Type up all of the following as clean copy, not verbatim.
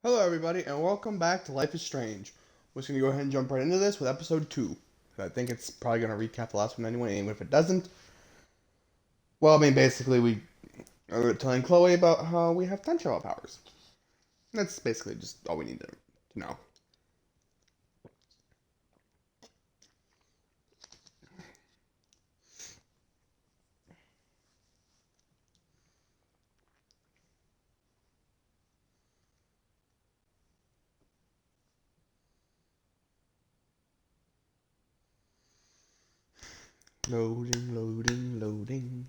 Hello, everybody, and welcome back to Life is Strange. We're just going to go ahead and jump right into this with episode 2. I think it's probably going to recap the last one anyway, even if it doesn't. Well, I mean, basically, we are telling Chloe about how we have time travel powers. That's basically just all we need to know. Loading, loading, loading.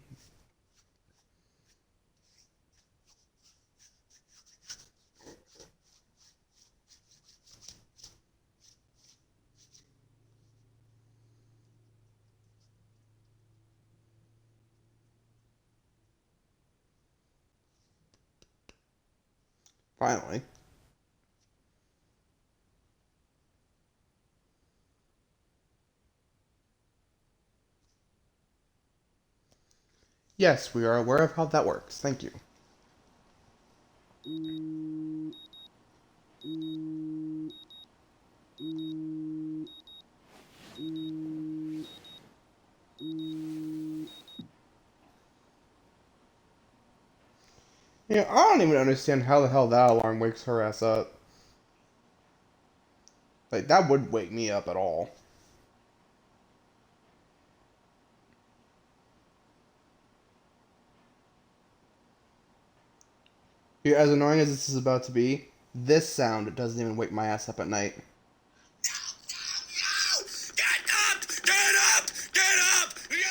Finally. Yes, we are aware of how that works. Thank you. Yeah, I don't even understand how the hell that alarm wakes her ass up. Like, that would wake me up at all. Yeah, as annoying as this is about to be, this sound doesn't even wake my ass up at night. Get up! Get up! Get up! Get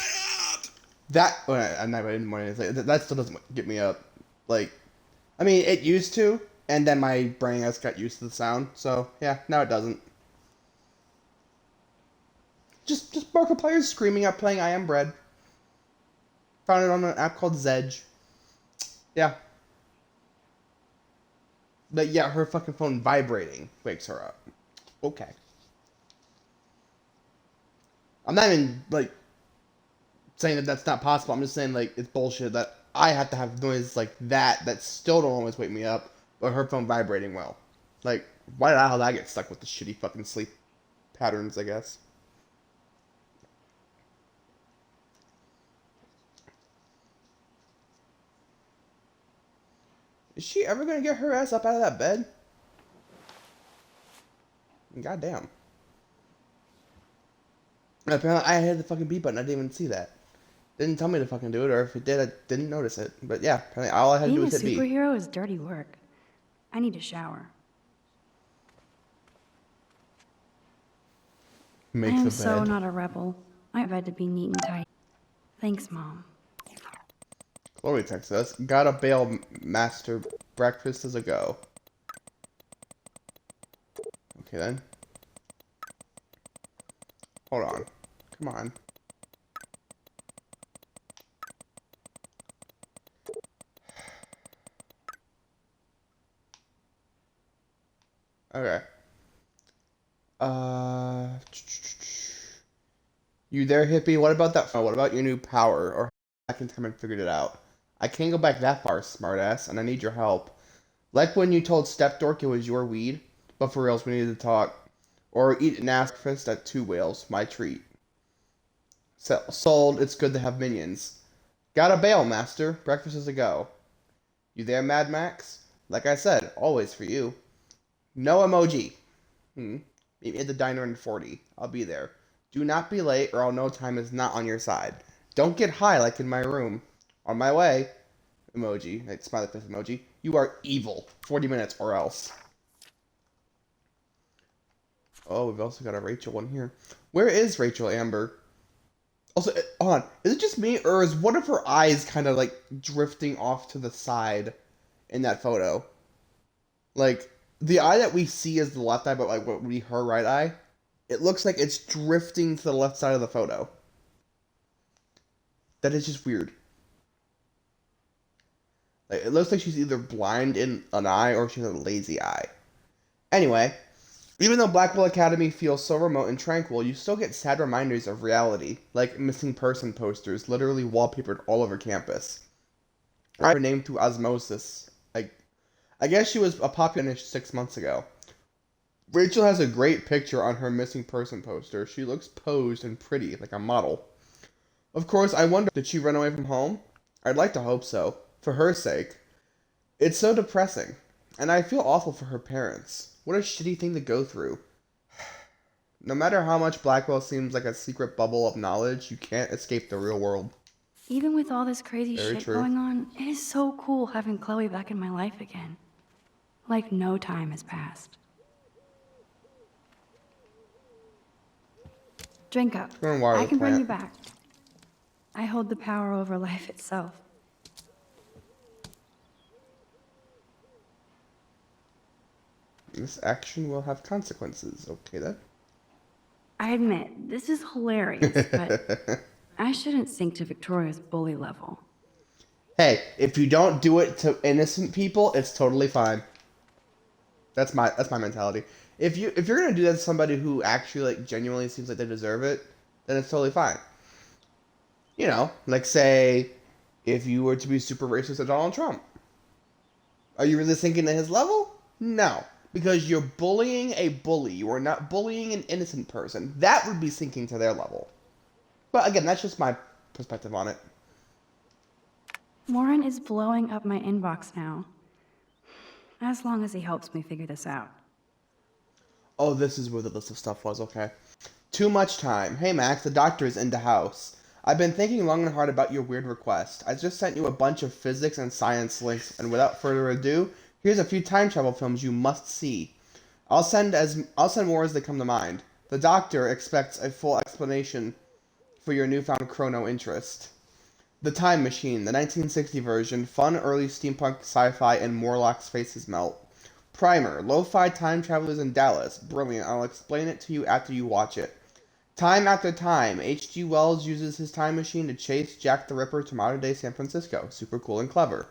up! That well, at night, but in the morning, it's like, that still doesn't get me up. Like, I mean, it used to, and then my brain has got used to the sound. So yeah, now it doesn't. Just Markiplier screaming out, playing "I Am Bread." Found it on an app called Zedge. Yeah, but yeah, her fucking phone vibrating wakes her up. Okay, I'm not even like saying that that's not possible. I'm just saying like it's bullshit that I have to have noise like that still don't always wake me up, but her phone vibrating well. Like, why did I get stuck with the shitty fucking sleep patterns? I guess. Is she ever gonna get her ass up out of that bed? Goddamn. Apparently, I hit the fucking B button. I didn't even see that. Didn't tell me to fucking do it, or if it did, I didn't notice it. But yeah, apparently all I had to do Being a was hit B. superhero is dirty work. I need a shower. Make I the am bed. so not a rebel. I have had to be neat and tidy. Thanks, Mom. Chloe texts us. Gotta bail, master. Breakfast is a go. Okay then. Hold on. Come on. Okay. Uh. You there, hippie? What about that? What about your new power? Or back in time and figured it out? I can't go back that far, smartass, and I need your help. Like when you told Stepdork it was your weed, but for reals, we needed to talk. Or eat an ass breakfast at Two Whales, my treat. Sold, it's good to have minions. Gotta bail, master. Breakfast is a go. You there, Mad Max? Like I said, always for you. No emoji. Meet me at the diner in 40. I'll be there. Do not be late or I'll know time is not on your side. Don't get high like in my room. On my way. Emoji. Like, smiley face emoji. You are evil. 40 minutes or else. Oh, we've also got a Rachel one here. Where is Rachel Amber? Also, hold on. Is it just me or is one of her eyes kind of like drifting off to the side in that photo? Like, the eye that we see is the left eye, but like what would be her right eye? It looks like it's drifting to the left side of the photo. That is just weird. Like, it looks like she's either blind in an eye or she's a lazy eye. Anyway, even though Blackwell Academy feels so remote and tranquil, you still get sad reminders of reality, like missing person posters literally wallpapered all over campus. I named through osmosis. I guess she was a popular 6 months ago. Rachel has a great picture on her missing person poster. She looks posed and pretty, like a model. Of course, I wonder, did she run away from home? I'd like to hope so, for her sake. It's so depressing, and I feel awful for her parents. What a shitty thing to go through. No matter how much Blackwell seems like a secret bubble of knowledge, you can't escape the real world. Even with all this crazy Very shit true. going on, it is so cool having Chloe back in my life again. Like no time has passed. Drink up. Gonna water I the can bring plant. you back. I hold the power over life itself. This action will have consequences. Okay then. I admit, this is hilarious, but I shouldn't sink to Victoria's bully level. Hey, if you don't do it to innocent people, it's totally fine. That's my mentality. If you're gonna do that to somebody who actually like genuinely seems like they deserve it, then it's totally fine. You know, like say if you were to be super racist at Donald Trump. Are you really thinking at his level? No. Because you're bullying a bully. You are not bullying an innocent person. That would be sinking to their level. But again, that's just my perspective on it. Warren is blowing up my inbox now. As long as he helps me figure this out. Oh, this is where the list of stuff was, okay. Too much time. Hey Max, the doctor is in the house. I've been thinking long and hard about your weird request. I just sent you a bunch of physics and science links, and without further ado, here's a few time travel films you must see. I'll send more as they come to mind. The doctor expects a full explanation for your newfound chrono interest. The Time Machine, the 1960 version, fun early steampunk sci-fi and Morlock's faces melt. Primer, lo-fi time travelers in Dallas. Brilliant, I'll explain it to you after you watch it. Time After Time, H.G. Wells uses his time machine to chase Jack the Ripper to modern-day San Francisco. Super cool and clever.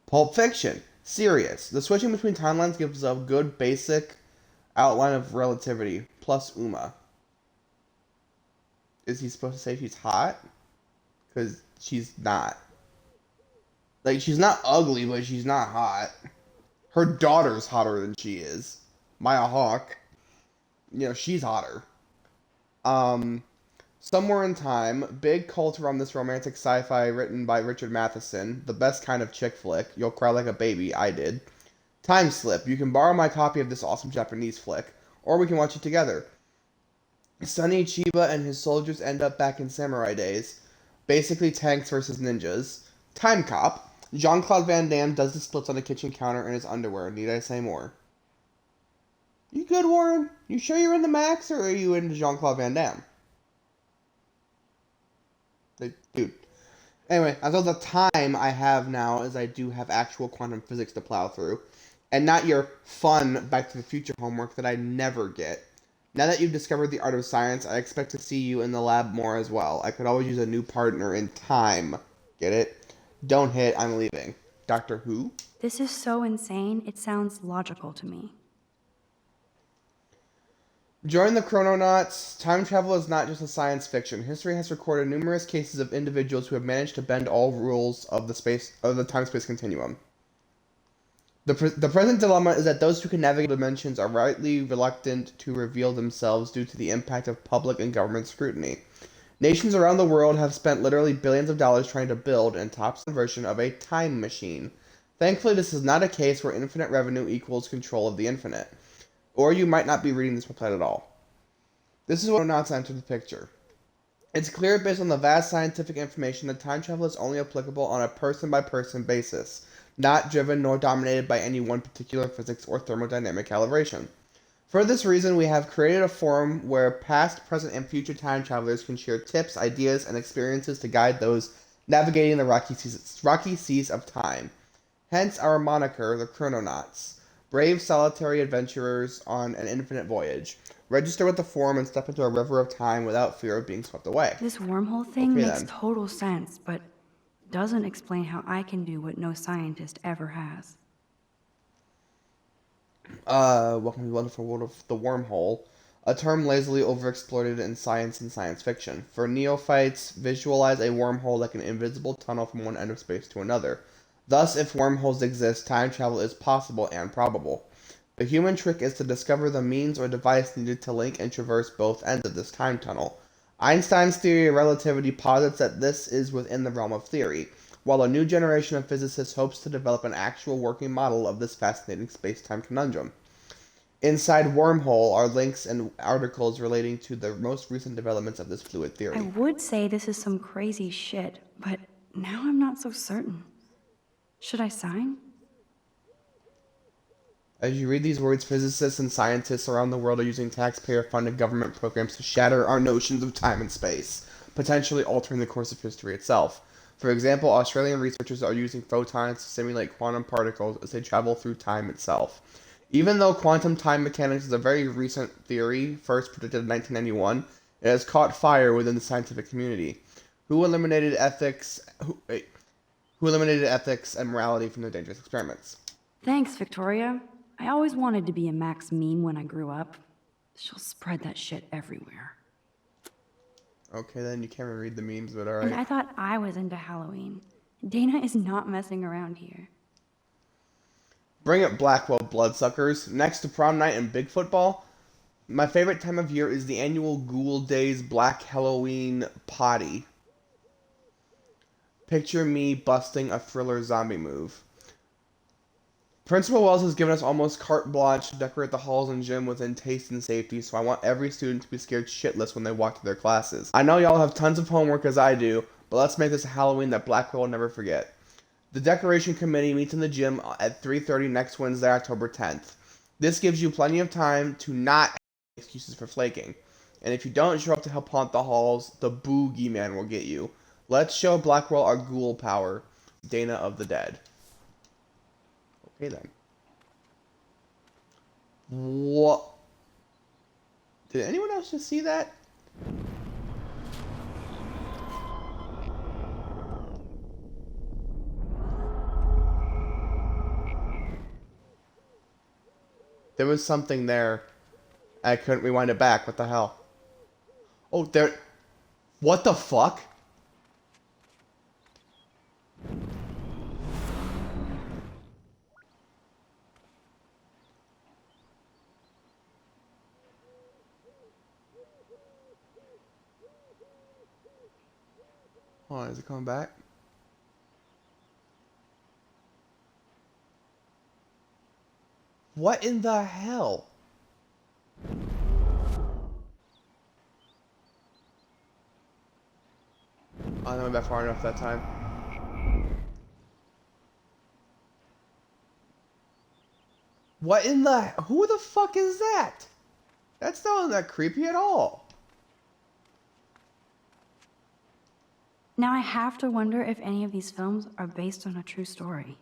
Pulp Fiction, serious. The switching between timelines gives a good basic outline of relativity, plus Uma. Is he supposed to say she's hot? Because she's not. Like, she's not ugly, but she's not hot. Her daughter's hotter than she is. Maya Hawke. You know, she's hotter. Somewhere in Time, big cult around this romantic sci-fi written by Richard Matheson. The best kind of chick flick. You'll cry like a baby. I did. Time Slip. You can borrow my copy of this awesome Japanese flick, or we can watch it together. Sonny Chiba and his soldiers end up back in samurai days. Basically tanks versus ninjas. Time Cop. Jean-Claude Van Damme does the splits on the kitchen counter in his underwear. Need I say more? You good, Warren? You sure you're in the Max, or are you into Jean-Claude Van Damme? Like, dude. Anyway, as of the time I have now is I do have actual quantum physics to plow through. And not your fun Back to the Future homework that I never get. Now that you've discovered the art of science, I expect to see you in the lab more as well. I could always use a new partner in time. Get it? Don't hit, I'm leaving. Doctor Who? This is so insane, it sounds logical to me. During the Chrononauts, time travel is not just a science fiction. History has recorded numerous cases of individuals who have managed to bend all rules of the time-space continuum. The present dilemma is that those who can navigate dimensions are rightly reluctant to reveal themselves due to the impact of public and government scrutiny. Nations around the world have spent literally billions of dollars trying to build and top-secret version of a time machine. Thankfully, this is not a case where infinite revenue equals control of the infinite. Or you might not be reading this website at all. This is what not entered the picture. It's clear based on the vast scientific information that time travel is only applicable on a person-by-person basis, not driven nor dominated by any one particular physics or thermodynamic calibration. For this reason, we have created a forum where past, present, and future time travelers can share tips, ideas, and experiences to guide those navigating the rocky seas of time. Hence our moniker, the Chrononauts. Brave, solitary adventurers on an infinite voyage. Register with the forum and step into a river of time without fear of being swept away. This wormhole thing Okay, makes then. total sense, but doesn't explain how I can do what no scientist ever has. Welcome to the wonderful world of the wormhole, a term lazily overexploited in science and science fiction. For neophytes, visualize a wormhole like an invisible tunnel from one end of space to another. Thus, if wormholes exist, time travel is possible and probable. The human trick is to discover the means or device needed to link and traverse both ends of this time tunnel. Einstein's theory of relativity posits that this is within the realm of theory, while a new generation of physicists hopes to develop an actual working model of this fascinating space-time conundrum. Inside Wormhole are links and articles relating to the most recent developments of this fluid theory. I would say this is some crazy shit, but now I'm not so certain. Should I sign? As you read these words, physicists and scientists around the world are using taxpayer-funded government programs to shatter our notions of time and space, potentially altering the course of history itself. For example, Australian researchers are using photons to simulate quantum particles as they travel through time itself. Even though quantum time mechanics is a very recent theory, first predicted in 1991, it has caught fire within the scientific community. Who eliminated ethics and morality from their dangerous experiments? Thanks, Victoria. I always wanted to be a Max meme when I grew up. She'll spread that shit everywhere. Okay, then you can't even read the memes, but And alright. I thought I was into Halloween. Dana is not messing around here. Bring it, Blackwell bloodsuckers. Next to prom night and big football, my favorite time of year is the annual Ghoul Days Black Halloween potty. Picture me busting a thriller zombie move. Principal Wells has given us almost carte blanche to decorate the halls and gym within taste and safety, so I want every student to be scared shitless when they walk to their classes. I know y'all have tons of homework as I do, but let's make this a Halloween that Blackwell will never forget. The decoration committee meets in the gym at 3:30 next Wednesday, October 10th. This gives you plenty of time to not have excuses for flaking. And if you don't show up to help haunt the halls, the boogeyman will get you. Let's show Blackwell our ghoul power. Dana of the Dead. Okay then. What? Did anyone else just see that? There was something there. I couldn't rewind it back. What the hell? Oh, there. What the fuck? Hold on, is it coming back? What in the hell? I don't know that far enough that time. What in the... Who the fuck is that? That's not that creepy at all. Now I have to wonder if any of these films are based on a true story.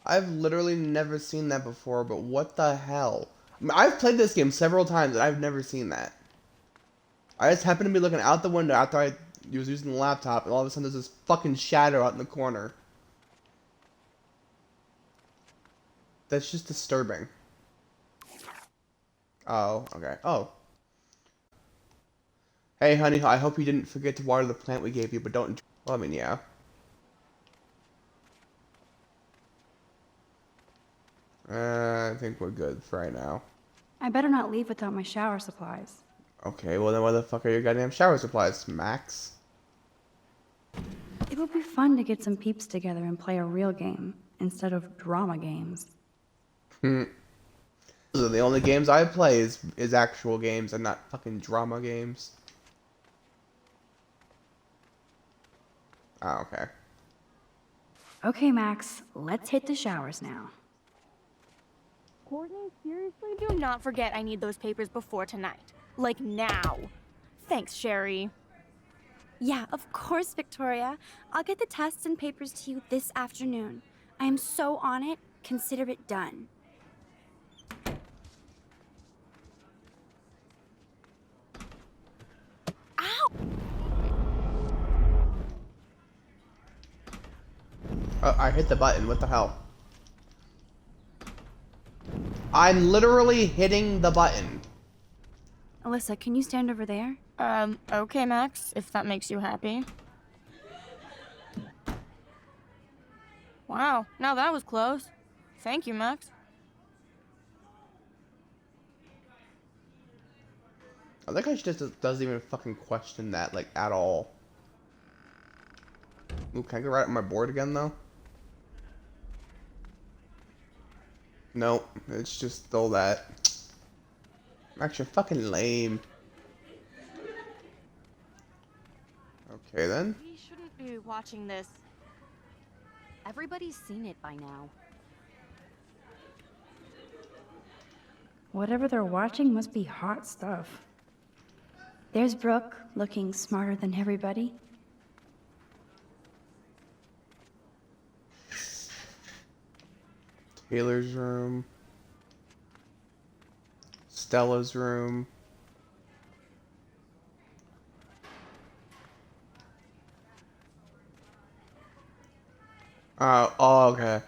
I've literally never seen that before, but what the hell? I mean, I've played this game several times and I've never seen that. I just happened to be looking out the window after I was using the laptop, and all of a sudden there's this fucking shadow out in the corner. That's just disturbing. Oh, okay. Oh. Hey, honey, I hope you didn't forget to water the plant we gave you, but don't... Well, I mean, yeah. I think we're good for right now. I better not leave without my shower supplies. Okay, well then why the fuck are your goddamn shower supplies, Max? It would be fun to get some peeps together and play a real game, instead of drama games. So the only games I play is actual games and not fucking drama games. Oh, okay. Okay, Max, let's hit the showers now. Courtney, seriously? Do not forget I need those papers before tonight. Like now. Thanks, Sherry. Yeah, of course, Victoria. I'll get the tests and papers to you this afternoon. I am so on it. Consider it done. Ow! Oh, I hit the button. What the hell? I'm literally hitting the button. Alyssa, can you stand over there? Okay, Max, if that makes you happy. Wow, now that was close. Thank you, Max. I think she just doesn't even fucking question that, like, at all. Ooh, can I go right on my board again, though? Nope, it's just still that. Max, you're fucking lame. Okay, then. We shouldn't be watching this. Everybody's seen it by now. Whatever they're watching must be hot stuff. There's Brooke, looking smarter than everybody. Taylor's room. Stella's room. Oh, okay.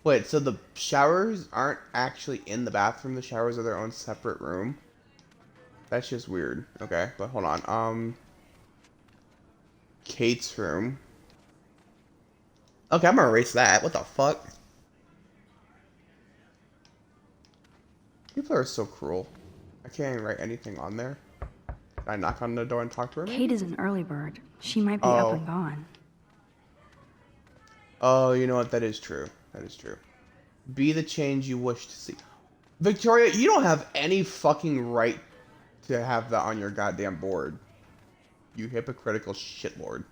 Wait, so the showers aren't actually in the bathroom, the showers are their own separate room? That's just weird. Okay, but hold on. Kate's room. Okay, I'm gonna erase that. What the fuck? People are so cruel. I can't even write anything on there. Can I knock on the door and talk to her? maybe? Kate is an early bird. She might be Oh. up and gone. Oh, you know what? That is true. That is true. Be the change you wish to see. Victoria, you don't have any fucking right to have that on your goddamn board. You hypocritical shitlord.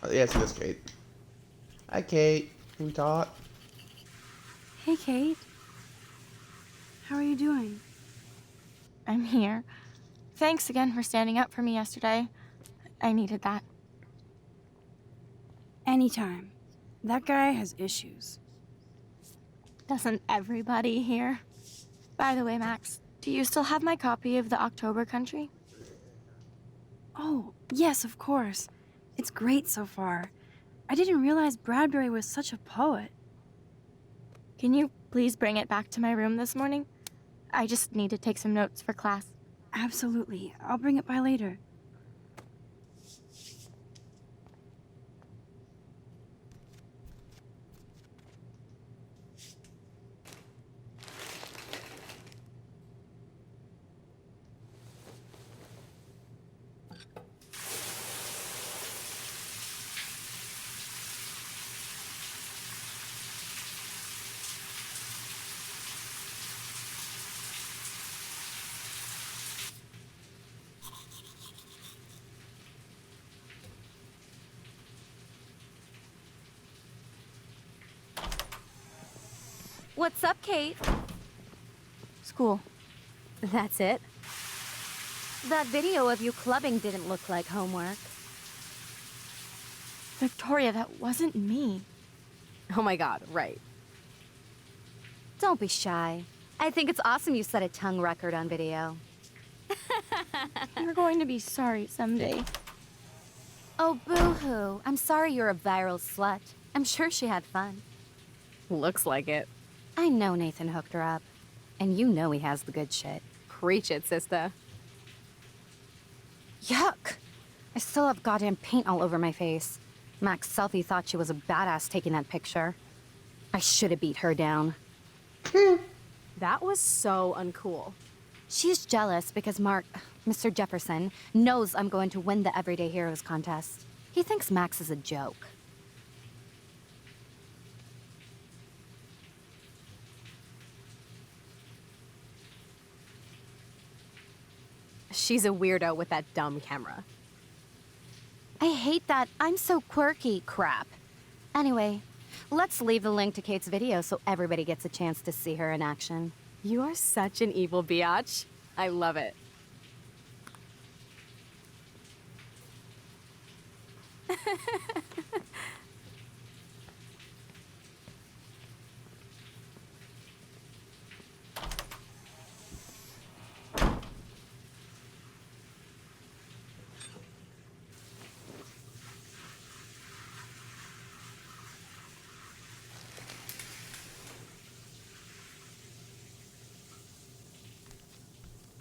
Oh, yeah, see this, Kate. Hi, Kate. Can we talk? Hey, Kate. How are you doing? I'm here. Thanks again for standing up for me yesterday. I needed that. Anytime. That guy has issues. Doesn't everybody here? By the way, Max, do you still have my copy of The October Country? Oh, yes, of course. It's great so far. I didn't realize Bradbury was such a poet. Can you please bring it back to my room this morning? I just need to take some notes for class. Absolutely. I'll bring it by later. What's up, Kate? School. That's it? That video of you clubbing didn't look like homework. Victoria, that wasn't me. Oh my god, right. Don't be shy. I think it's awesome you set a tongue record on video. You're going to be sorry someday. Oh, boo-hoo. I'm sorry you're a viral slut. I'm sure she had fun. Looks like it. I know Nathan hooked her up. And you know he has the good shit. Preach it, sister. Yuck! I still have goddamn paint all over my face. Max Selfie thought she was a badass taking that picture. I should have beat her down. That was so uncool. She's jealous because Mark, Mr. Jefferson, knows I'm going to win the Everyday Heroes contest. He thinks Max is a joke. She's a weirdo with that dumb camera. I hate that I'm so quirky crap. Anyway, let's leave the link to Kate's video so everybody gets a chance to see her in action. You are such an evil biatch. I love it.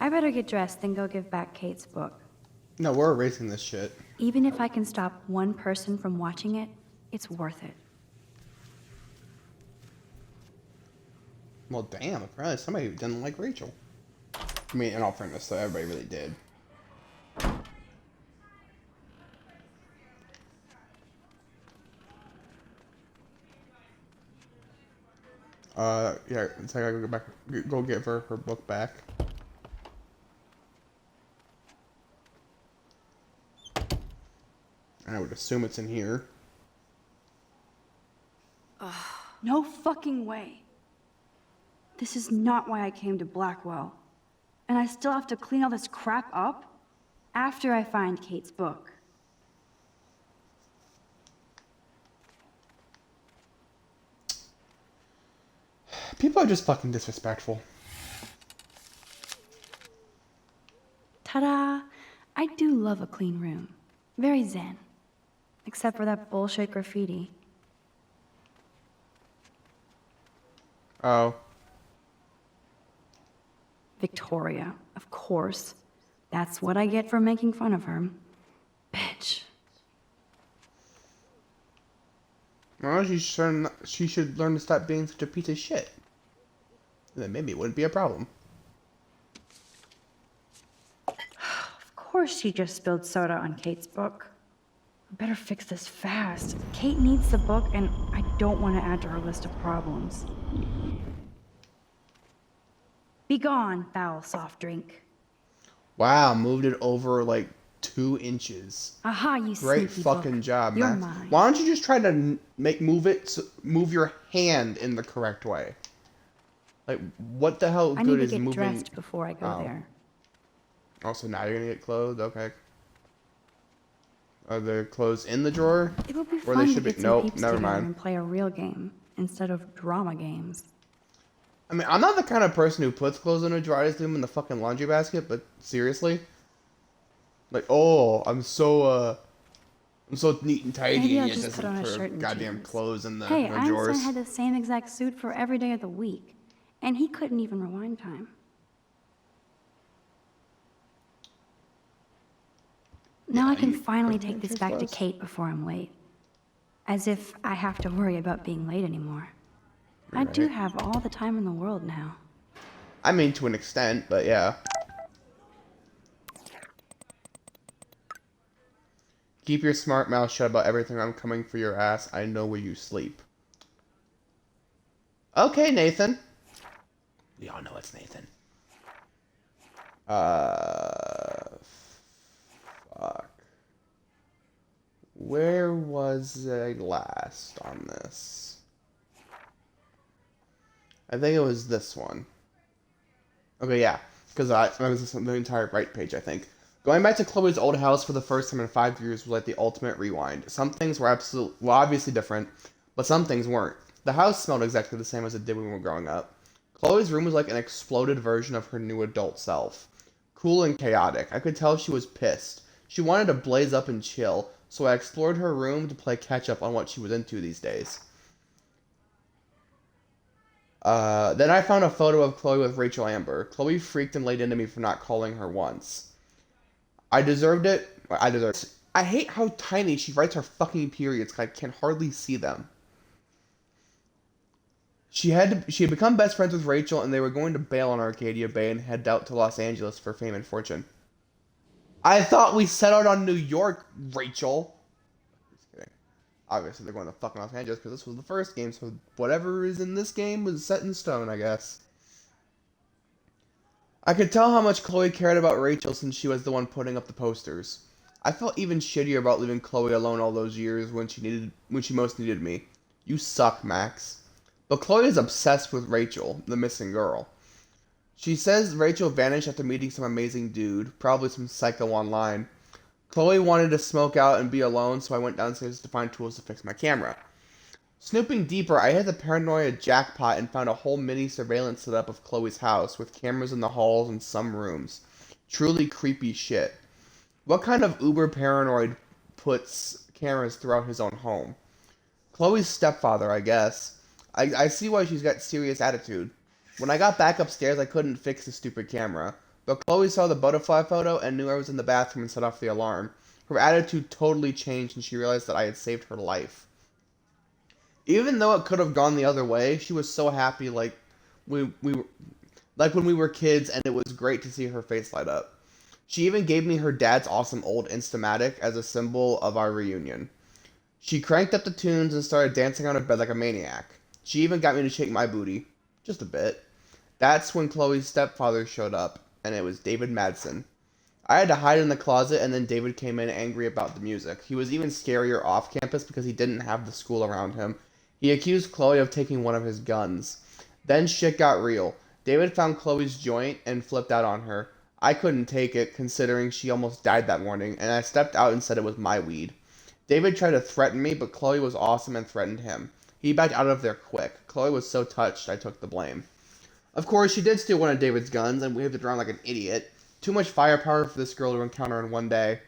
I better get dressed and go give back Kate's book. No, we're erasing this shit. Even if I can stop one person from watching it, it's worth it. Well, damn, apparently somebody didn't like Rachel. I mean, in all fairness, though, everybody really did. Yeah, it's like I gotta go back, go give her her book back. I would assume it's in here. No fucking way. This is not why I came to Blackwell. And I still have to clean all this crap up after I find Kate's book. People are just fucking disrespectful. Ta-da! I do love a clean room. Very zen. Except for that bullshit graffiti. Oh. Victoria, of course. That's what I get for making fun of her. Bitch. Well, she should learn to stop being such a piece of shit. Then maybe it wouldn't be a problem. Of course she just spilled soda on Kate's book. I better fix this fast. Kate needs the book, and I don't want to add to her list of problems. Be gone, foul soft drink. Wow, moved it over like 2 inches. Aha, you Great sneaky fucking book. job, You're Max. mine. Why don't you just try to move your hand in the correct way? Like, what the hell I good need to is get moving? dressed before I go Oh. there. Also, now you're gonna get clothes. Okay. Are the clothes in the drawer? It would be Or they fun to should be- get some nope, peeps never together mind. and play a real game instead of drama games. I mean, I'm not the kind of person who puts clothes in a drawer. I just leave them in the fucking laundry basket. But seriously, like, oh, I'm so neat and tidy, Maybe I'll and yet just put on a doesn't shirt put and goddamn jeans. clothes in the, Hey, in the drawers. Einstein had the same exact suit for every day of the week, and he couldn't even rewind time. Now I can you- finally okay, take this choose back to clothes. Kate before I'm late. As if I have to worry about being late anymore. I do Right. have all the time in the world now. I mean, to an extent, but yeah. Keep your smart mouth shut about everything. I'm coming for your ass. I know where you sleep. Okay, Nathan. We all know it's Nathan. Fuck. Where was I last on this? I think it was this one. Okay, yeah. Because that was the entire right page, I think. Going back to Chloe's old house for the first time in 5 years was like the ultimate rewind. Some things were obviously different, but some things weren't. The house smelled exactly the same as it did when we were growing up. Chloe's room was like an exploded version of her new adult self. Cool and chaotic. I could tell she was pissed. She wanted to blaze up and chill, so I explored her room to play catch up on what she was into these days. Then I found a photo of Chloe with Rachel Amber. Chloe freaked and laid into me for not calling her once. I deserved it. I deserved it. I hate how tiny she writes her fucking periods, 'cause I can hardly see them. She had become best friends with Rachel, and they were going to bail on Arcadia Bay and head out to Los Angeles for fame and fortune. I thought we settled on New York, Rachel. Just kidding. Obviously, they're going to fucking Los Angeles because this was the first game, so whatever is in this game was set in stone, I guess. I could tell how much Chloe cared about Rachel since she was the one putting up the posters. I felt even shittier about leaving Chloe alone all those years when she most needed me. You suck, Max. But Chloe is obsessed with Rachel, the missing girl. She says Rachel vanished after meeting some amazing dude, probably some psycho online. Chloe wanted to smoke out and be alone, so I went downstairs to find tools to fix my camera. Snooping deeper, I hit the paranoia jackpot and found a whole mini surveillance setup of Chloe's house, with cameras in the halls and some rooms. Truly creepy shit. What kind of uber paranoid puts cameras throughout his own home? Chloe's stepfather, I guess. I see why she's got serious attitude. When I got back upstairs, I couldn't fix the stupid camera. But Chloe saw the butterfly photo and knew I was in the bathroom and set off the alarm. Her attitude totally changed and she realized that I had saved her life. Even though it could have gone the other way, she was so happy like we were like when we were kids, and it was great to see her face light up. She even gave me her dad's awesome old Instamatic as a symbol of our reunion. She cranked up the tunes and started dancing on her bed like a maniac. She even got me to shake my booty. Just a bit. That's when Chloe's stepfather showed up, and it was David Madsen. I had to hide in the closet, and then David came in angry about the music. He was even scarier off campus because he didn't have the school around him. He accused Chloe of taking one of his guns. Then shit got real. David found Chloe's joint and flipped out on her. I couldn't take it, considering she almost died that morning, and I stepped out and said it was my weed. David tried to threaten me, but Chloe was awesome and threatened him. He backed out of there quick. Chloe was so touched, I took the blame. Of course, she did steal one of David's guns and waved it around like an idiot. Too much firepower for this girl to encounter in one day,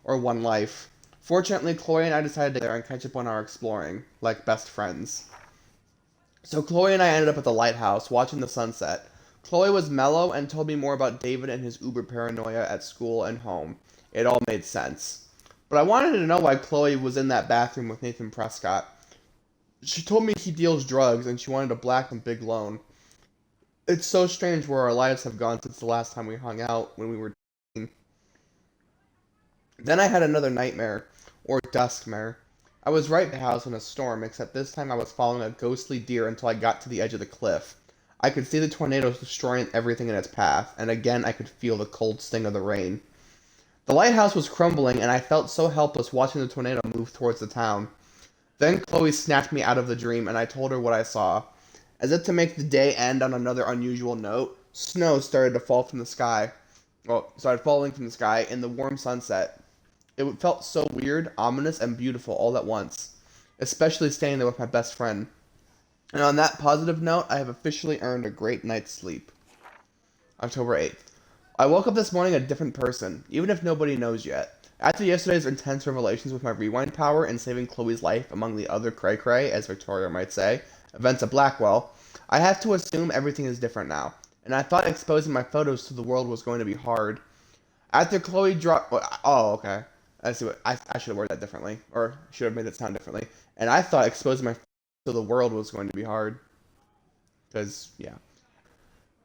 or one life. Fortunately, Chloe and I decided to go and catch up on our exploring, like best friends. So Chloe and I ended up at the lighthouse, watching the sunset. Chloe was mellow and told me more about David and his uber paranoia at school and home. It all made sense. But I wanted to know why Chloe was in that bathroom with Nathan Prescott. She told me he deals drugs and she wanted a black and big loan. It's so strange where our lives have gone since the last time we hung out when we were 18. Then I had another nightmare, or duskmare. I was right at the house in a storm, except this time I was following a ghostly deer until I got to the edge of the cliff. I could see the tornadoes destroying everything in its path, and again I could feel the cold sting of the rain. The lighthouse was crumbling, and I felt so helpless watching the tornado move towards the town. Then Chloe snatched me out of the dream, and I told her what I saw. As if to make the day end on another unusual note, snow started to fall from the sky. Well, started falling from the sky in the warm sunset. It felt so weird, ominous, and beautiful all at once, especially staying there with my best friend. And on that positive note, I have officially earned a great night's sleep. October 8th. I woke up this morning a different person, even if nobody knows yet. After yesterday's intense revelations with my rewind power and saving Chloe's life among the other cray-cray, as Victoria might say, events at Blackwell, I have to assume everything is different now, and I thought exposing my photos to the world was going to be hard. After Chloe dropped... Oh, okay. I see what... I should have worded that differently, or should have made it sound differently. And I thought exposing my photos to the world was going to be hard. Because, yeah.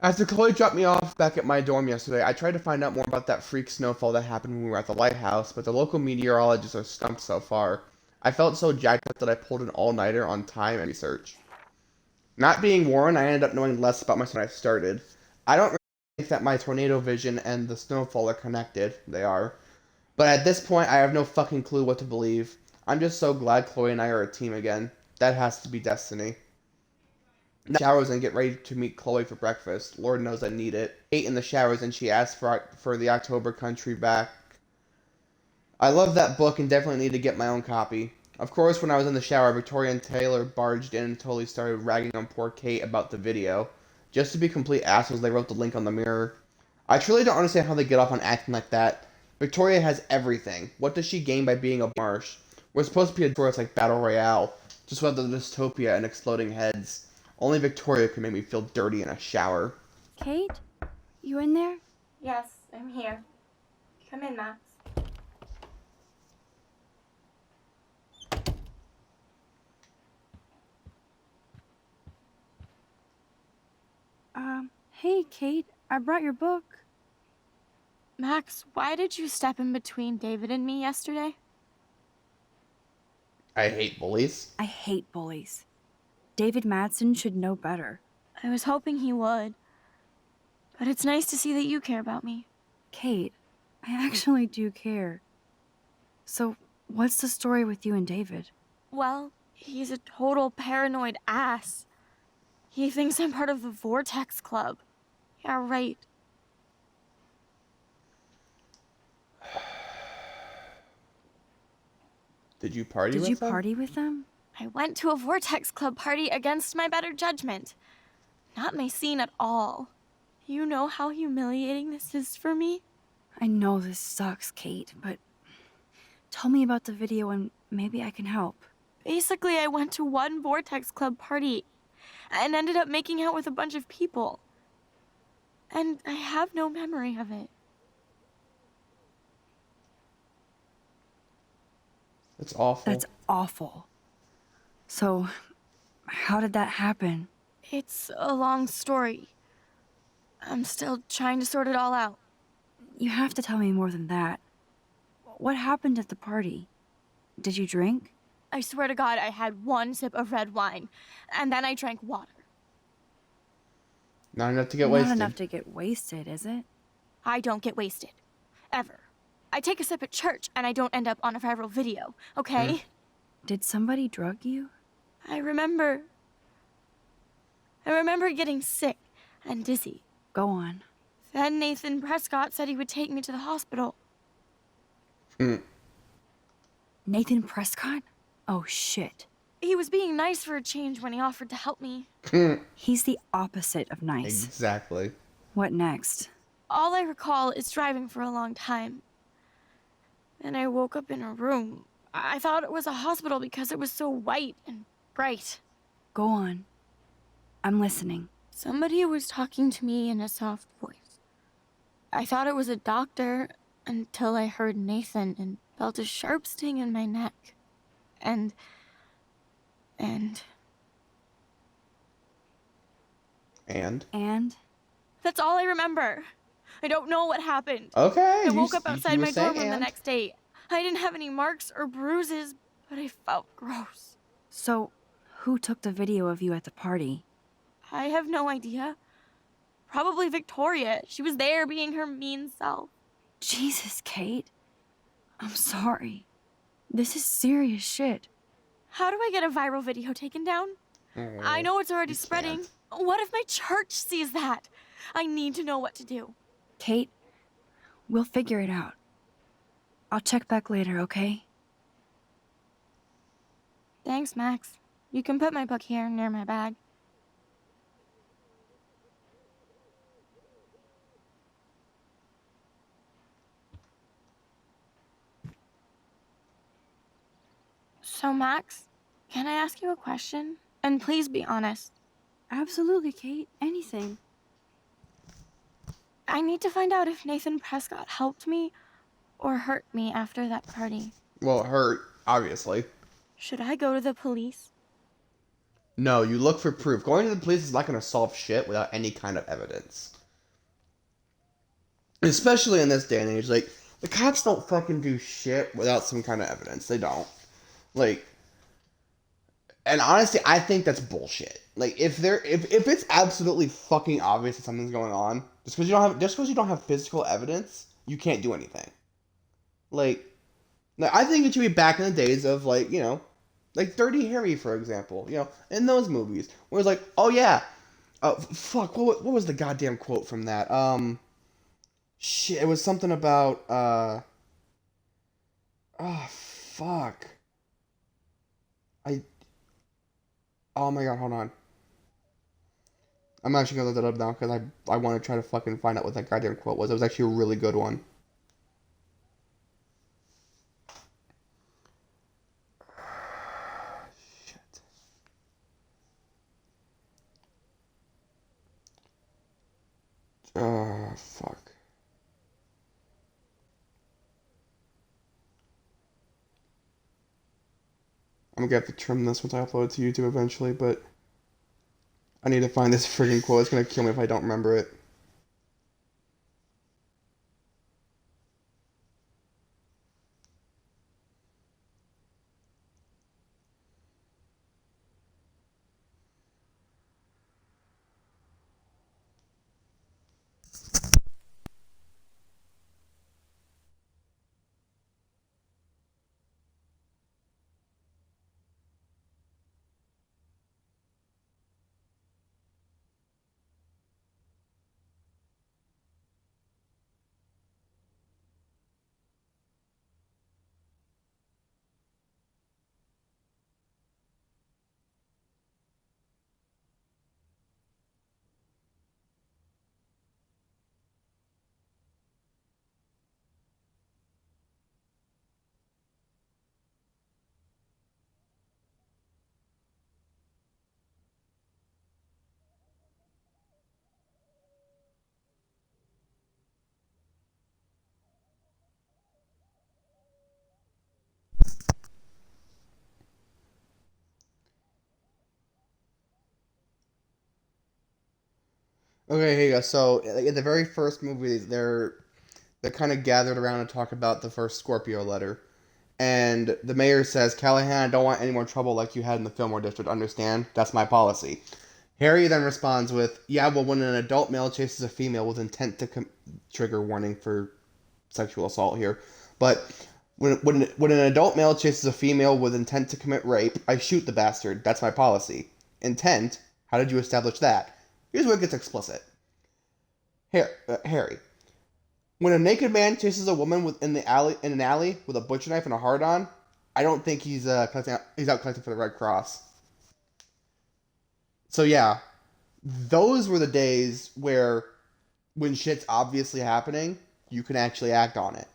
After Chloe dropped me off back at my dorm yesterday, I tried to find out more about that freak snowfall that happened when we were at the lighthouse, but the local meteorologists are stumped so far. I felt so jacked up that I pulled an all-nighter on time and research. Not being warned, I ended up knowing less about myself when I started. I don't really think that my tornado vision and the snowfall are connected. They are. But at this point, I have no fucking clue what to believe. I'm just so glad Chloe and I are a team again. That has to be destiny. Showers and get ready to meet Chloe for breakfast. Lord knows I need it. Ate in the showers and she asked for the October Country back. I love that book and definitely need to get my own copy. Of course, when I was in the shower, Victoria and Taylor barged in and totally started ragging on poor Kate about the video. Just to be complete assholes, they wrote the link on the mirror. I truly don't understand how they get off on acting like that. Victoria has everything. What does she gain by being a marsh? We're supposed to be a story like Battle Royale, just without the dystopia and exploding heads. Only Victoria can make me feel dirty in a shower. Kate? You in there? Yes, I'm here. Come in, Max. Hey, Kate. I brought your book. Max, why did you step in between David and me yesterday? I hate bullies. I hate bullies. David Madsen should know better. I was hoping he would. But it's nice to see that you care about me. Kate, I actually do care. So, what's the story with you and David? Well, he's a total paranoid ass. He thinks I'm part of the Vortex Club. Yeah, right. Did you party with them? Did you party with them? I went to a Vortex Club party against my better judgment. Not my scene at all. You know how humiliating this is for me? I know this sucks, Kate, but tell me about the video and maybe I can help. Basically, I went to one Vortex Club party and ended up making out with a bunch of people. And I have no memory of it. It's awful. That's awful. So, how did that happen? It's a long story. I'm still trying to sort it all out. You have to tell me more than that. What happened at the party? Did you drink? I swear to God, I had one sip of red wine, and then I drank water. Not enough to get Not wasted. enough to get wasted, is it? I don't get wasted. Ever. I take a sip at church, and I don't end up on a viral video, okay? Did somebody drug you? I remember getting sick and dizzy. Go on. Then Nathan Prescott said he would take me to the hospital. Nathan Prescott? Oh, shit. He was being nice for a change when he offered to help me. He's the opposite of nice. Exactly. What next? All I recall is driving for a long time. Then I woke up in a room. I thought it was a hospital because it was so white and bright. Go on. I'm listening. Somebody was talking to me in a soft voice. I thought it was a doctor until I heard Nathan and felt a sharp sting in my neck. And And? And? that's all I remember. I don't know what happened. Okay. I woke up you outside were my saying dorm room the and. next day. I didn't have any marks or bruises, but I felt gross. So, who took the video of you at the party? I have no idea. Probably Victoria. She was there being her mean self. Jesus, Kate. I'm sorry. This is serious shit. How do I get a viral video taken down? I know it's already you spreading. can't. What if my church sees that? I need to know what to do. Kate, we'll figure it out. I'll check back later, okay? Thanks, Max. You can put my book here near my bag. So, Max, can I ask you a question? And please be honest. Absolutely, Kate. Anything. I need to find out if Nathan Prescott helped me or hurt me after that party. Well, it hurt, obviously. Should I go to the police? No, you look for proof. Going to the police is not going to solve shit without any kind of evidence. Especially in this day and age, like, the cops don't fucking do shit without some kind of evidence. They don't. Like, and honestly, I think that's bullshit. Like, if it's absolutely fucking obvious that something's going on, just because you don't have physical evidence, you can't do anything. Like I think it should be back in the days of, like, you know, like Dirty Harry, for example. You know, in those movies, where it's like, oh yeah, fuck, what was the goddamn quote from that? Shit, it was something about oh fuck. Oh my god, hold on. I'm actually gonna look that up now because I want to try to fucking find out what that goddamn quote was. It was actually a really good one. Shit. Fuck. I'm gonna have to trim this once I upload it to YouTube eventually, but I need to find this friggin' quote. It's gonna kill me if I don't remember it. Okay, here you go. So in the very first movie, they're kind of gathered around and talk about the first Scorpio letter. And the mayor says, Callahan, I don't want any more trouble like you had in the Fillmore district. Understand? That's my policy. Harry then responds with, yeah, well, when an adult male chases a female with intent to trigger warning for sexual assault here. But when an adult male chases a female with intent to commit rape, I shoot the bastard. That's my policy. Intent? How did you establish that? Here's where it gets explicit. Harry. When a naked man chases a woman in an alley with a butcher knife and a hard on, I don't think he's out collecting for the Red Cross. So yeah, those were the days where, when shit's obviously happening, you can actually act on it.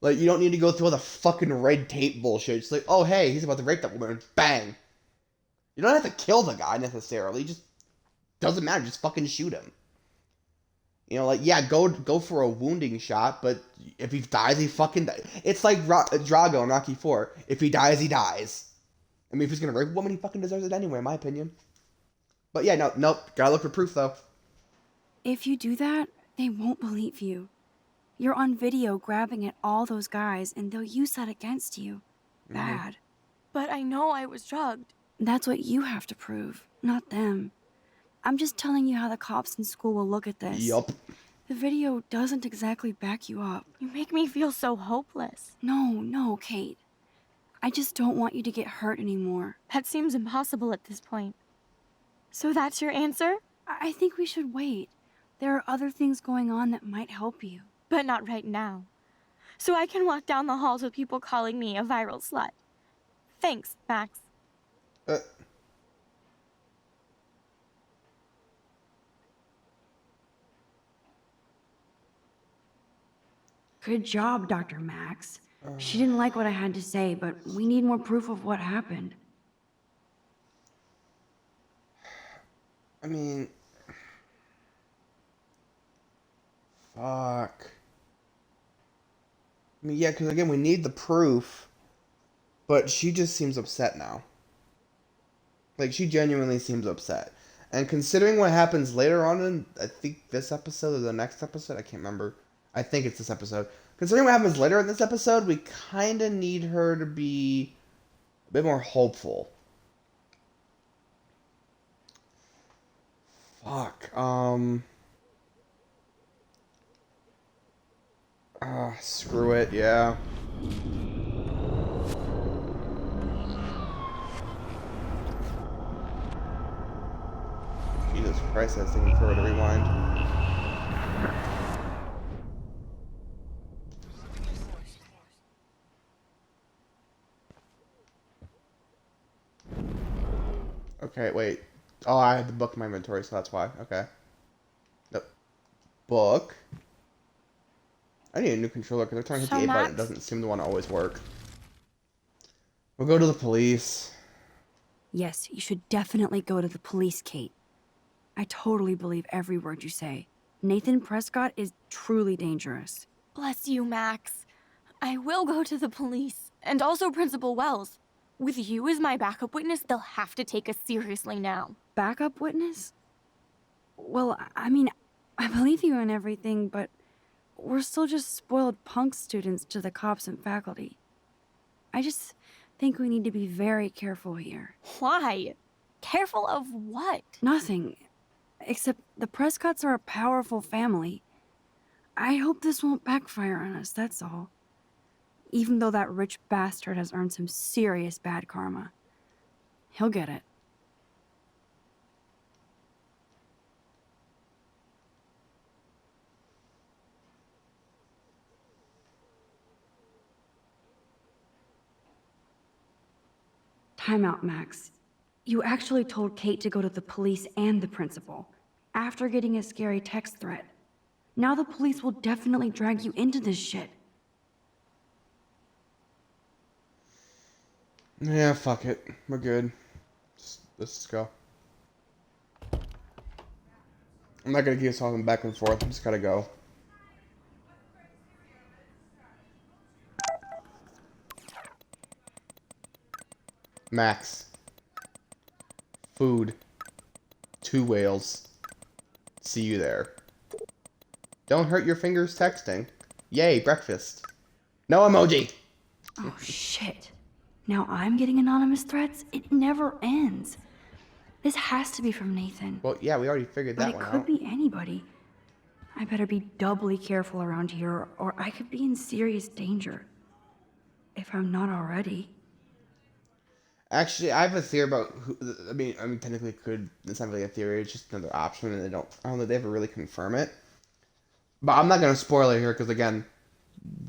Like, you don't need to go through all the fucking red tape bullshit. It's like, oh hey, he's about to rape that woman, and bang. You don't have to kill the guy necessarily. Just doesn't matter. Just fucking shoot him. You know, like, yeah, go for a wounding shot, but if he dies, he fucking dies. It's like Drago in Rocky 4. If he dies, he dies. I mean, if he's gonna rape a woman, he fucking deserves it anyway, in my opinion. But yeah, nope. Gotta look for proof, though. If you do that, they won't believe you. You're on video grabbing at all those guys, and they'll use that against you. Bad. But I know I was drugged. That's what you have to prove, not them. I'm just telling you how the cops in school will look at this. Yup. The video doesn't exactly back you up. You make me feel so hopeless. No, Kate. I just don't want you to get hurt anymore. That seems impossible at this point. So that's your answer? I think we should wait. There are other things going on that might help you. But not right now. So I can walk down the halls with people calling me a viral slut. Thanks, Max. Good job, Dr. Max. She didn't like what I had to say, but we need more proof of what happened. I mean... Fuck. I mean, yeah, because again, we need the proof, but she just seems upset now. Like, she genuinely seems upset. And considering what happens later on in, I think, this episode or the next episode, I can't remember. I think it's this episode. Considering what happens later in this episode, we kind of need her to be a bit more hopeful. Fuck, screw it, yeah. Jesus Christ, that's taking forever to rewind. Okay, wait. Oh, I had the book in my inventory, so that's why. Okay. The book? I need a new controller because every time I hit the A button, it doesn't seem to want to always work. We'll go to the police. Yes, you should definitely go to the police, Kate. I totally believe every word you say. Nathan Prescott is truly dangerous. Bless you, Max. I will go to the police. And also Principal Wells. With you as my backup witness, they'll have to take us seriously now. Backup witness? Well, I mean, I believe you in everything, but we're still just spoiled punk students to the cops and faculty. I just think we need to be very careful here. Why? Careful of what? Nothing. Except the Prescotts are a powerful family. I hope this won't backfire on us, that's all. Even though that rich bastard has earned some serious bad karma. He'll get it. Time out, Max. You actually told Kate to go to the police and the principal, after getting a scary text threat. Now the police will definitely drag you into this shit. Yeah, fuck it. We're good. Let's just go. I'm not gonna keep talking back and forth. I'm just gotta go. Max. Food. 2 whales. See you there. Don't hurt your fingers texting. Yay, breakfast. No emoji! Oh, shit. Now I'm getting anonymous threats? It never ends. This has to be from Nathan. Well, yeah, we already figured But that it one could out. be anybody. I better be doubly careful around here, or I could be in serious danger. If I'm not already. Actually, I have a theory about who. I mean, technically, it could. It's not really a theory. It's just another option, and I don't know. They ever really confirm it. But I'm not gonna spoil it here because again,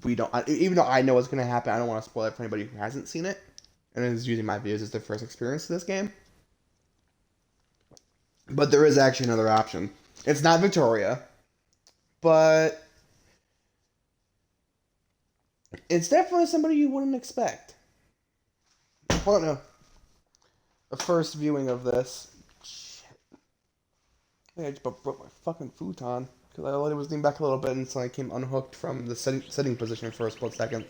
we don't. Even though I know what's gonna happen, I don't want to spoil it for anybody who hasn't seen it and is using my videos as their first experience to this game. But there is actually another option. It's not Victoria, but it's definitely somebody you wouldn't expect. Hold on, no. The first viewing of this. Shit. I think I just broke my fucking futon because I let it was leaning back a little bit and so I came unhooked from the sitting position for a split second.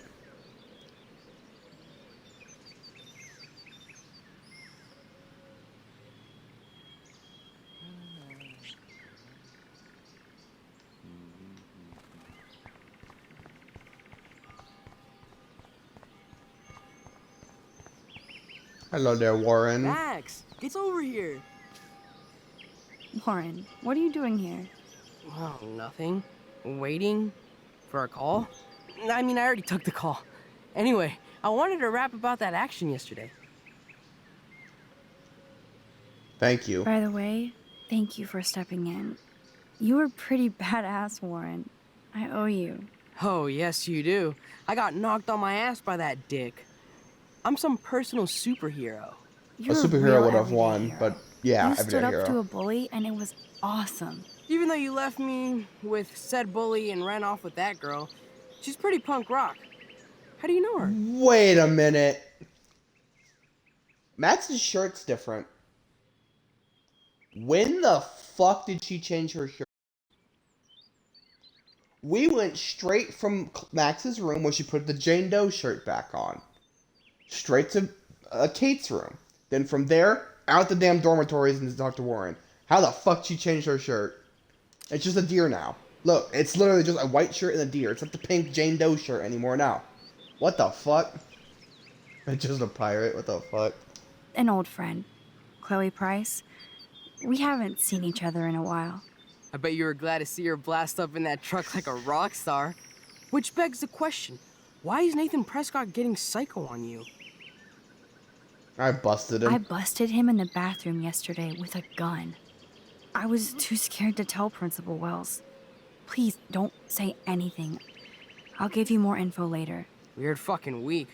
Hello there, Warren. Max, get over here. Warren, what are you doing here? Well, nothing. Waiting for a call? I mean, I already took the call. Anyway, I wanted to rap about that action yesterday. Thank you. By the way, thank you for stepping in. You were pretty badass, Warren. I owe you. Oh, yes, you do. I got knocked on my ass by that dick. I'm some personal superhero. You're A superhero real would have everyday won, hero. but yeah, You everyday stood up hero. to a bully, and it was awesome. Even though you left me with said bully and ran off with that girl, she's pretty punk rock. How do you know her? Wait a minute. Max's shirt's different. When the fuck did she change her shirt? We went straight from Max's room where she put the Jane Doe shirt back on. Straight to Kate's room. Then from there, out the damn dormitories and to Dr. Warren. How the fuck she changed her shirt? It's just a deer now. Look, it's literally just a white shirt and a deer. It's not the pink Jane Doe shirt anymore now. What the fuck? It's just a pirate. What the fuck? An old friend, Chloe Price. We haven't seen each other in a while. I bet you were glad to see her blast up in that truck like a rock star. Which begs the question, why is Nathan Prescott getting psycho on you? I busted him. I busted him in the bathroom yesterday with a gun. I was too scared to tell Principal Wells. Please don't say anything. I'll give you more info later. Weird fucking week.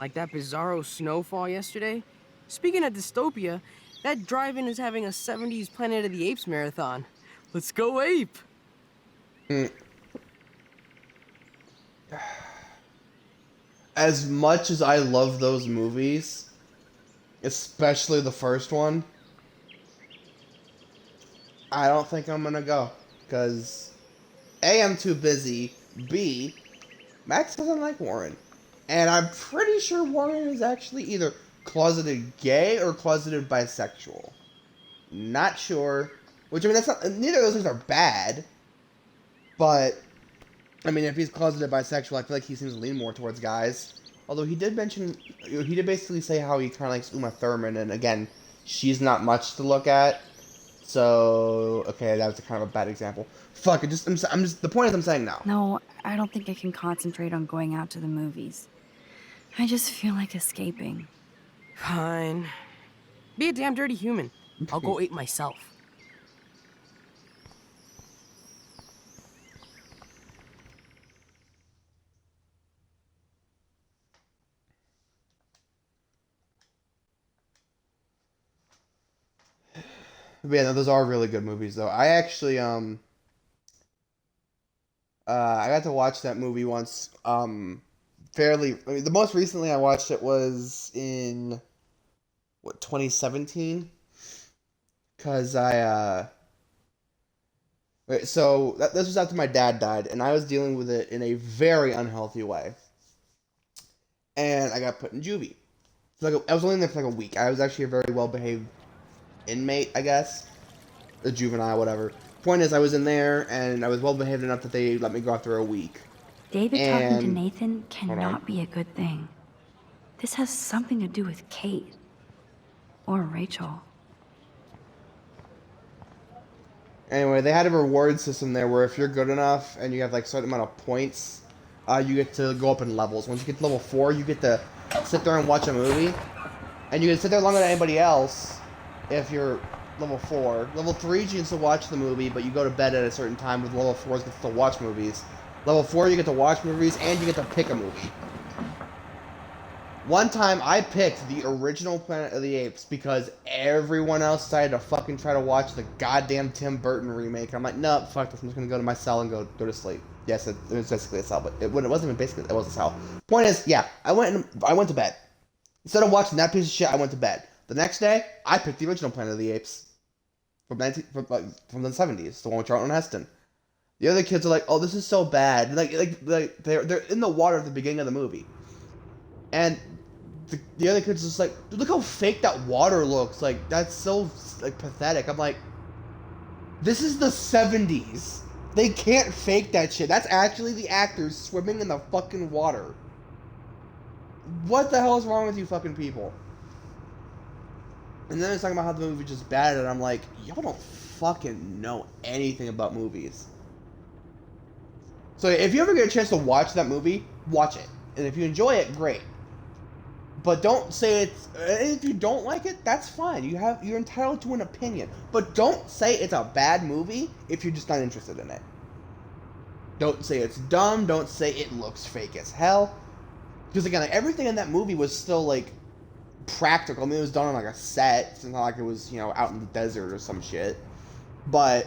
Like that bizarro snowfall yesterday. Speaking of dystopia, that drive-in is having a 70s Planet of the Apes marathon. Let's go ape! As much as I love those movies, especially the first one, I don't think I'm gonna go. Because A, I'm too busy. B, Max doesn't like Warren. And I'm pretty sure Warren is actually either closeted gay or closeted bisexual. Not sure. Which, I mean, that's not, neither of those things are bad. But, I mean, if he's closeted bisexual, I feel like he seems to lean more towards guys. Although he did mention, he did basically say how he kind of likes Uma Thurman, and again, she's not much to look at. So, okay, that was kind of a bad example. Fuck, I'm just, the point is I'm saying no. No, I don't think I can concentrate on going out to the movies. I just feel like escaping. Fine. Be a damn dirty human. I'll go ape myself. But yeah, no, those are really good movies, though. I actually, I got to watch that movie once, fairly, I mean, the most recently I watched it was in, 2017? Because so, this was after my dad died, and I was dealing with it in a very unhealthy way. And I got put in juvie. So I was only in there for like a week. I was actually a very well-behaved inmate, I guess. A juvenile, whatever. Point is, I was in there, and I was well behaved enough that they let me go after a week. David talking to And- Nathan Hold on. cannot be a good thing. This has something to do with Kate. Or Rachel. Anyway, they had a reward system there where if you're good enough and you have like a certain amount of points, you get to go up in levels. Once you get to level 4, you get to sit there and watch a movie. And you can sit there longer than anybody else if you're level 4. Level 3, you can still watch the movie, but you go to bed at a certain time. With level 4s, you get to still watch movies. Level 4, you get to watch movies, and you get to pick a movie. One time, I picked the original Planet of the Apes because everyone else decided to fucking try to watch the goddamn Tim Burton remake. I'm like, no, fuck this. I'm just gonna go to my cell and go to sleep. Yes, it was basically a cell, but it wasn't even basically. It was a cell. Point is, yeah, I went to bed. Instead of watching that piece of shit, I went to bed. The next day, I picked the original Planet of the Apes from the 70s, the one with Charlton Heston. The other kids are like, "Oh, this is so bad." Like they're in the water at the beginning of the movie, and the other kids just like, "Dude, look how fake that water looks. Like that's so like pathetic." I'm like, "This is the 70s. They can't fake that shit. That's actually the actors swimming in the fucking water. What the hell is wrong with you fucking people?" And then it's talking about how the movie's just bad, and I'm like, y'all don't fucking know anything about movies. So if you ever get a chance to watch that movie, watch it. And if you enjoy it, great. But don't say it's... If you don't like it, that's fine. You're entitled to an opinion. But don't say it's a bad movie if you're just not interested in it. Don't say it's dumb. Don't say it looks fake as hell. Because again, like, everything in that movie was still like practical. I mean, it was done on like a set. It's not like it was, you know, out in the desert or some shit. But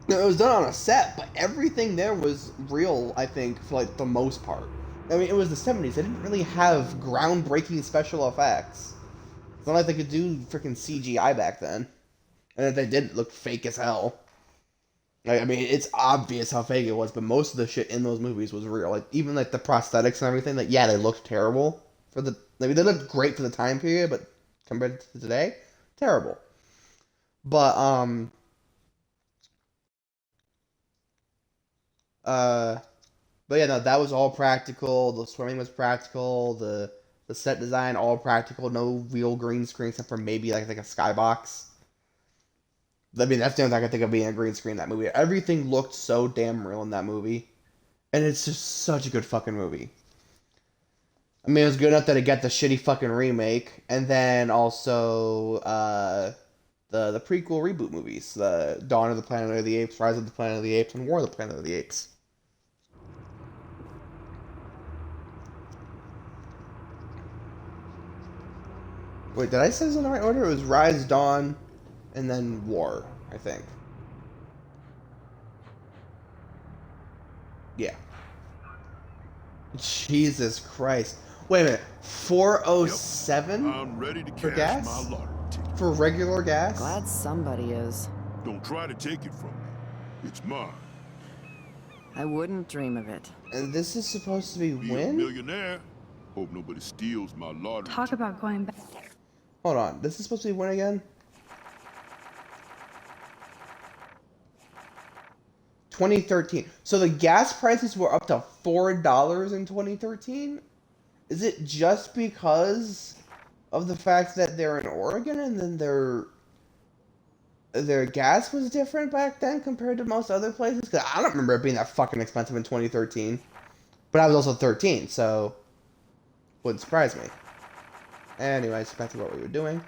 it was done on a set. But everything there was real, I think, for like the most part. I mean, it was the 70s. They didn't really have groundbreaking special effects. It's not like they could do freaking CGI back then. And if they did, it looked fake as hell. Like, I mean, it's obvious how fake it was, but most of the shit in those movies was real. Like, even like the prosthetics and everything, like, yeah, they looked terrible for the... I mean, they looked great for the time period, but compared to today, terrible. But, But yeah, no, that was all practical. The swimming was practical. The set design, all practical. No real green screen except for maybe like a skybox. I mean, that's the only thing I can think of being a green screen in that movie. Everything looked so damn real in that movie. And it's just such a good fucking movie. I mean, it was good enough that it got the shitty fucking remake. And then also, the prequel reboot movies. The Dawn of the Planet of the Apes, Rise of the Planet of the Apes, and War of the Planet of the Apes. Wait, did I say this in the right order? It was Rise, Dawn, and then War, I think. Yeah. Jesus Christ. Wait a minute. 407 I'm ready to for cash gas? my lottery ticket. For regular gas? Glad somebody is. Don't try to take it from me. It's mine. I wouldn't dream of it. And this is supposed to be Be a when? millionaire. Hope nobody steals my lottery Talk ticket. about going back. Hold on. This is supposed to be when again? 2013. So the gas prices were up to $4 in 2013? Is it just because of the fact that they're in Oregon and then their gas was different back then compared to most other places? Because I don't remember it being that fucking expensive in 2013. But I was also 13, so wouldn't surprise me. Anyways, back to what we were doing.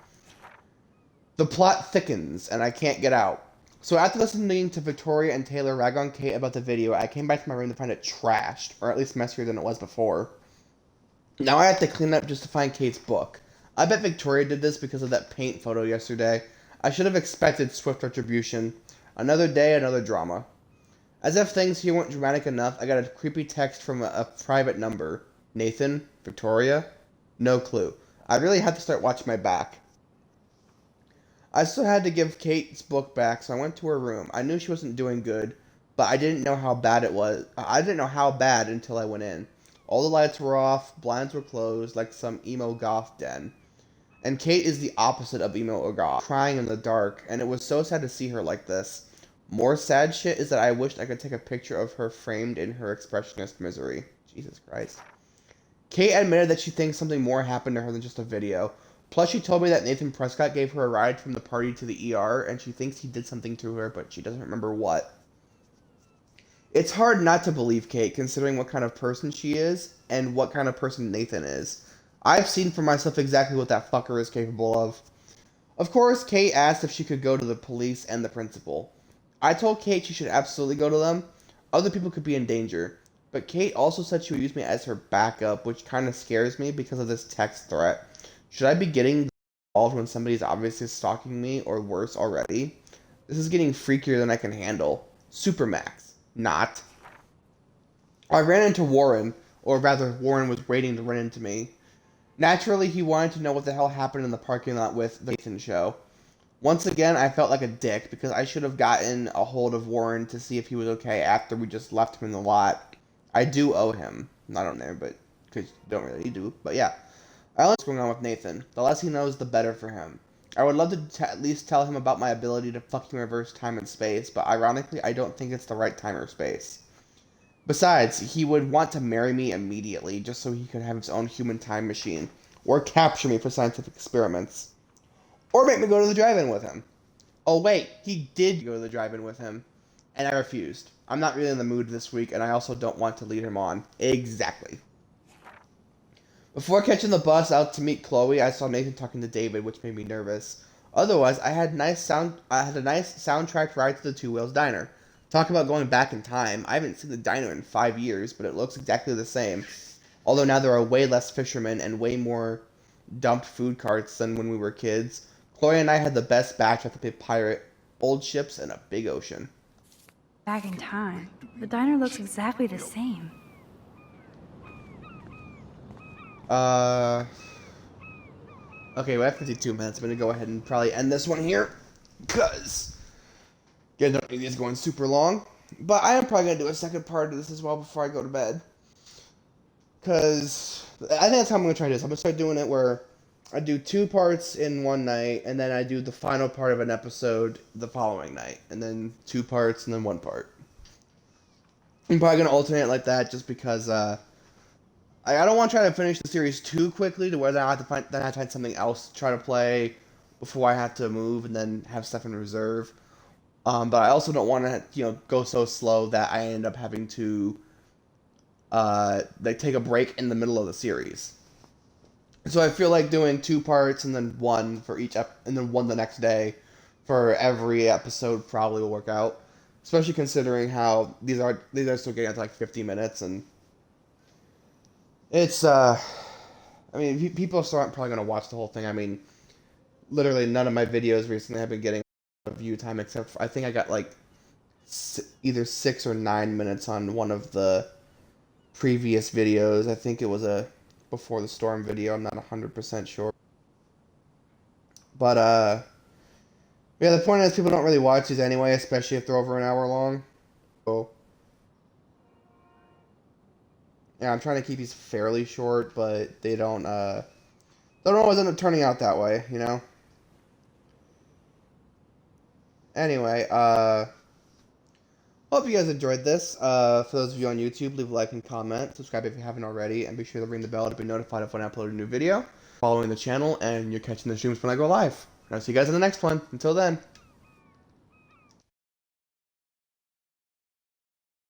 The plot thickens, and I can't get out. So after listening to Victoria and Taylor rag on Kate about the video, I came back to my room to find it trashed, or at least messier than it was before. Now I have to clean up just to find Kate's book. I bet Victoria did this because of that paint photo yesterday. I should have expected swift retribution. Another day, another drama. As if things here weren't dramatic enough, I got a creepy text from a private number. Nathan? Victoria? No clue. I really had to start watching my back. I still had to give Kate's book back, so I went to her room. I knew she wasn't doing good, but I didn't know how bad it was. I didn't know how bad until I went in. All the lights were off, blinds were closed, like some emo goth den. And Kate is the opposite of emo or goth, crying in the dark, and it was so sad to see her like this. More sad shit is that I wished I could take a picture of her framed in her expressionist misery. Jesus Christ. Kate admitted that she thinks something more happened to her than just a video. Plus, she told me that Nathan Prescott gave her a ride from the party to the ER, and she thinks he did something to her, but she doesn't remember what. It's hard not to believe Kate, considering what kind of person she is, and what kind of person Nathan is. I've seen for myself exactly what that fucker is capable of. Of course, Kate asked if she could go to the police and the principal. I told Kate she should absolutely go to them. Other people could be in danger. But Kate also said she would use me as her backup, which kind of scares me because of this text threat. Should I be getting involved when somebody's obviously stalking me, or worse already? This is getting freakier than I can handle. Supermax. Not. I ran into Warren, or rather, Warren was waiting to run into me. Naturally, he wanted to know what the hell happened in the parking lot with the Nathan show. Once again, I felt like a dick, because I should have gotten a hold of Warren to see if he was okay after we just left him in the lot. I do owe him. Not on there, but, because you don't really do, but yeah. I don't know what's going on with Nathan. The less he knows, the better for him. I would love to at least tell him about my ability to fucking reverse time and space, but ironically, I don't think it's the right time or space. Besides, he would want to marry me immediately, just so he could have his own human time machine, or capture me for scientific experiments, or make me go to the drive-in with him. Oh wait, he did go to the drive-in with him, and I refused. I'm not really in the mood this week, and I also don't want to lead him on. Exactly. Before catching the bus out to meet Chloe, I saw Nathan talking to David, which made me nervous. Otherwise, I had a nice soundtrack ride to the Two Wheels Diner. Talk about going back in time. I haven't seen the diner in 5 years, but it looks exactly the same. Although now there are way less fishermen and way more dumped food carts than when we were kids. Chloe and I had the best batch at the Big Pirate. Old ships and a big ocean. Back in time. The diner looks exactly the same. Okay, we have 52 minutes. I'm gonna go ahead and probably end this one here, because I don't need these going super long. But I am probably gonna do a second part of this as well before I go to bed, because I think that's how I'm gonna try this. I'm gonna start doing it where I do 2 parts in one night, and then I do the final part of an episode the following night, and then 2 parts and then 1 part. I'm probably gonna alternate like that, just because I don't want to try to finish the series too quickly to where then I have to find something else to try to play before I have to move and then have stuff in reserve. But I also don't want to go so slow that I end up having to take a break in the middle of the series. So I feel like doing 2 parts and then 1 for each and then 1 the next day for every episode probably will work out. Especially considering how these are still getting up to like 50 minutes, and it's, I mean, people still aren't probably going to watch the whole thing. I mean, literally none of my videos recently have been getting view time, except for, I think I got like either 6 or 9 minutes on one of the previous videos. I think it was a Before the Storm video. I'm not 100% sure. But, yeah, the point is people don't really watch these anyway, especially if they're over an hour long. So, yeah, I'm trying to keep these fairly short, but they don't always end up turning out that way, you know? Anyway, hope you guys enjoyed this. For those of you on YouTube, leave a like and comment. Subscribe if you haven't already, and be sure to ring the bell to be notified of when I upload a new video. Following the channel, and you're catching the streams when I go live. And I'll see you guys in the next one. Until then.